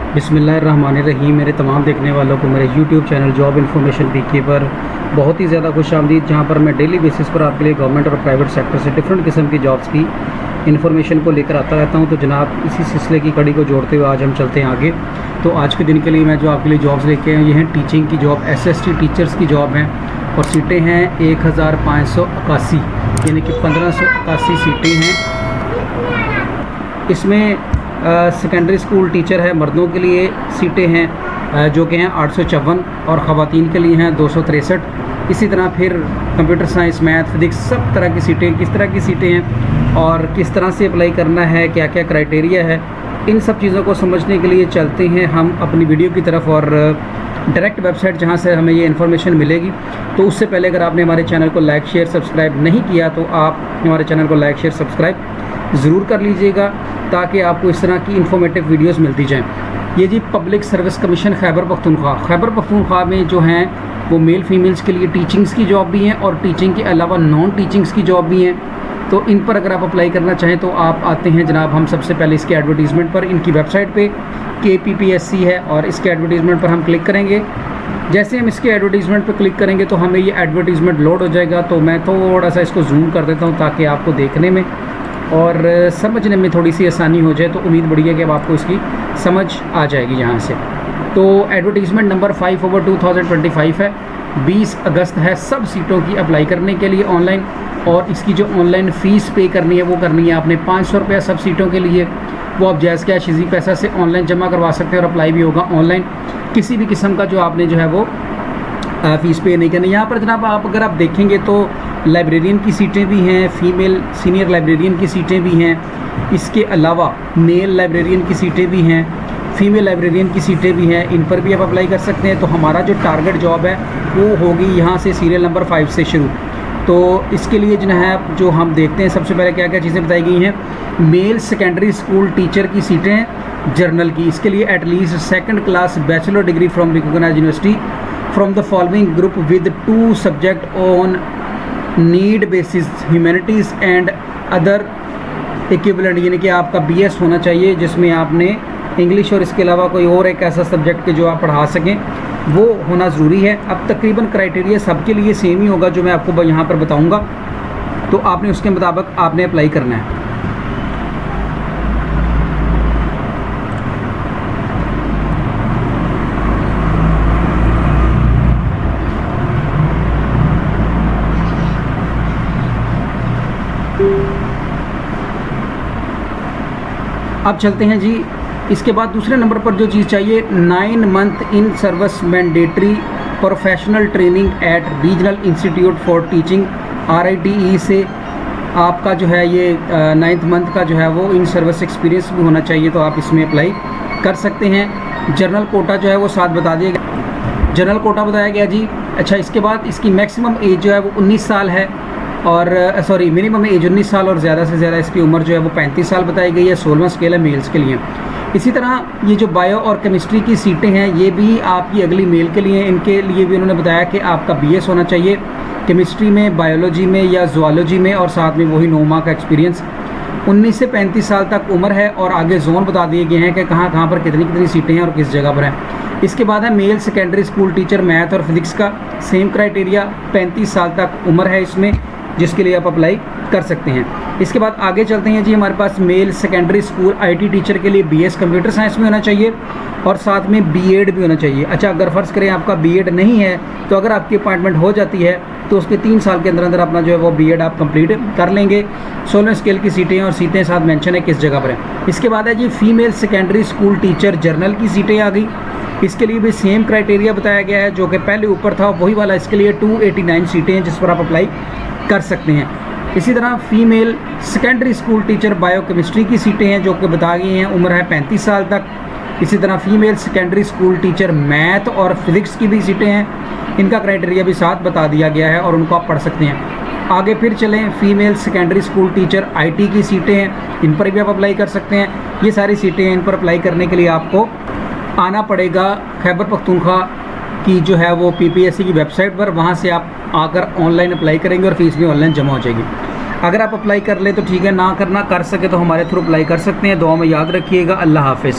बिस्मिल्लाहिर्रहमानिर्रहीम। मेरे तमाम देखने वालों को मेरे यूट्यूब चैनल जॉब इन्फॉर्मेशन पीके पर बहुत ही ज़्यादा खुश आमदीद, जहाँ पर मैं डेली बेसिस पर आपके लिए गवर्नमेंट और प्राइवेट सेक्टर से डिफरेंट किस्म की जॉब्स की इन्फॉर्मेशन को लेकर आता रहता हूँ। तो जनाब, इसी सिलसिले की कड़ी को जोड़ते हुए आज हम चलते हैं आगे। तो आज के दिन के लिए मैं जो आपके लिए जॉब्स लेके आया, ये हैं टीचिंग की जॉब, SST टीचर्स की जॉब हैं और सीटें हैं 1581, यानी कि 1581 सीटें हैं। इसमें सेकेंडरी स्कूल टीचर है, मर्दों के लिए सीटें हैं जो कि हैं 854 और ख़वातीन के लिए हैं 263। इसी तरह फिर कंप्यूटर साइंस, मैथ, फिज़िक्स, सब तरह की सीटें, किस तरह की सीटें हैं और किस तरह से अप्लाई करना है, क्या क्या क्राइटेरिया है, इन सब चीज़ों को समझने के लिए चलते हैं हम अपनी वीडियो की तरफ। और डायरेक्ट वेबसाइट जहां से हमें ये इन्फॉर्मेशन मिलेगी, तो उससे पहले अगर आपने हमारे चैनल को लाइक शेयर सब्सक्राइब नहीं किया तो आप हमारे चैनल को लाइक शेयर सब्सक्राइब ज़रूर कर लीजिएगा, ताकि आपको इस तरह की इन्फॉर्मेटिव वीडियोस मिलती जाएं। ये जी public service commission Khyber Pakhtunkhwa में जो हैं वो मेल फीमेल्स के लिए टीचिंग्स की जॉब भी हैं और टीचिंग के अलावा नॉन टीचिंग्स की जॉब भी हैं। तो इन पर अगर आप अप्लाई करना चाहें तो आप आते हैं जनाब, हम सबसे पहले इसके एडवर्टीज़मेंट पर, इनकी वेबसाइट पे KPPSC है और इसके एडवर्टीज़मेंट पर हम क्लिक करेंगे। जैसे हम इसके एडवर्टीज़मेंट पर क्लिक करेंगे तो हमें ये एडवर्टीज़मेंट लोड हो जाएगा। तो मैं थोड़ा सा इसको जूम कर देता हूँ ताकि आपको देखने में और समझने में थोड़ी सी आसानी हो जाए। तो उम्मीद बड़ी है कि अब आपको इसकी समझ आ जाएगी यहाँ से। तो एडवर्टीज़मेंट नंबर 5/2025 है, 20 अगस्त है। सब सीटों की अप्लाई करने के लिए ऑनलाइन, और इसकी जो ऑनलाइन फ़ीस पे करनी है वो करनी है आपने 500 रुपया सब सीटों के लिए। वो आप जैज़ कैश इजी पैसा से ऑनलाइन जमा करवा सकते हैं और अप्लाई भी होगा ऑनलाइन। किसी भी किस्म का जो आपने जो है वो फ़ीस पे नहीं करनी। यहाँ पर जनाब आप अगर आप देखेंगे तो लाइब्रेरियन की सीटें भी हैं, फ़ीमेल सीनियर लाइब्रेरियन की सीटें भी हैं, इसके अलावा मेल लाइब्रेरियन की सीटें भी हैं, फ़ीमेल लाइब्रेरियन की सीटें भी हैं। इन पर भी आप अप्लाई कर सकते हैं। तो हमारा जो टारगेट जॉब है वो होगी यहाँ से सीरियल नंबर 5 से शुरू। तो इसके लिए जो है जो हम देखते हैं, सबसे पहले क्या क्या चीज़ें बताई गई हैं। मेल सेकेंडरी स्कूल टीचर की सीटें हैं जर्नल की, इसके लिए at least 2nd class bachelor degree from recognised university from the following group with 2 subject on need basis, humanities and other equivalent, यानी कि आपका BS होना चाहिए जिसमें आपने इंग्लिश और इसके अलावा कोई और एक ऐसा सब्जेक्ट के जो आप पढ़ा सकें, वो होना ज़रूरी है। अब तकरीबन क्राइटेरिया सबके लिए सेम ही होगा जो मैं आपको यहाँ पर बताऊँगा, तो आपने उसके मुताबिक आपने अप्लाई करना है। अब चलते हैं जी, इसके बाद दूसरे नंबर पर जो चीज़ चाहिए, 9 month in service mandatory professional training at regional institute for teaching RITE से आपका जो है ये 9th मंथ का जो है वो इन सर्विस एक्सपीरियंस भी होना चाहिए। तो आप इसमें अप्लाई कर सकते हैं। जनरल कोटा जो है वो 7 बता दिया गया, जनरल कोटा बताया गया जी। अच्छा, इसके बाद इसकी मैक्सिमम एज जो है वो 19 साल है और मिनिमम एज 19 साल और ज़्यादा से ज़्यादा इसकी उम्र जो है वो 35 साल बताई गई है। 16वां स्केल है मेल्स के लिए। इसी तरह ये जो बायो और केमिस्ट्री की सीटें हैं ये भी आपकी अगली मेल के लिए, इनके लिए भी उन्होंने बताया कि आपका BS होना चाहिए केमिस्ट्री में, बायोलॉजी में या ज़ुआलॉजी में, और साथ में वही 9 माह का एक्सपीरियंस। 19 से 35 साल तक उम्र है और आगे जोन बता दिए गए हैं कि कहाँ कहाँ पर कितनी कितनी सीटें हैं और किस जगह पर हैं। इसके बाद है male secondary school teacher math और फिज़िक्स का सेम क्राइटेरिया, 35 साल तक उम्र है इसमें, जिसके लिए आप अप्लाई कर सकते हैं। इसके बाद आगे चलते हैं जी, हमारे पास male secondary school IT teacher के लिए BS कंप्यूटर साइंस में होना चाहिए और साथ में B.Ed भी होना चाहिए। अच्छा, अगर फ़र्ज़ करें आपका B.Ed नहीं है तो अगर आपकी अपॉइंटमेंट हो जाती है तो उसके 3 साल के अंदर अंदर अपना जो है वो B.Ed आप कंप्लीट कर लेंगे। 16 स्केल की सीटें और सीटें साथ मेंशन है किस जगह पर है। इसके बाद है जी female secondary school teacher general की सीटें आ गई। इसके लिए भी सेम क्राइटेरिया बताया गया है जो कि पहले ऊपर था वही वाला। इसके लिए 289 सीटें हैं जिस पर आप अप्लाई कर सकते हैं। इसी तरह female secondary school teacher biochemistry की सीटें हैं जो कि बता गई हैं, उम्र है 35 साल तक। इसी तरह female secondary school teacher math और फिज़िक्स की भी सीटें हैं, इनका क्राइटेरिया भी साथ बता दिया गया है और उनको आप पढ़ सकते हैं। आगे फिर चलें, female secondary school teacher IT की सीटें हैं, इन पर भी आप अप्लाई कर सकते हैं। ये सारी सीटें हैं, इन पर अप्लाई करने के लिए आपको आना पड़ेगा खैबर पख्तूनख्वा की जो है वो PPSC की वेबसाइट पर। वहाँ से आप आकर ऑनलाइन अप्लाई करेंगे और फीस भी ऑनलाइन जमा हो जाएगी। अगर आप अप्लाई कर ले तो ठीक है, ना करना कर सके तो हमारे थ्रू अप्लाई कर सकते हैं। दुआ में याद रखिएगा। अल्लाह हाफ़िज़।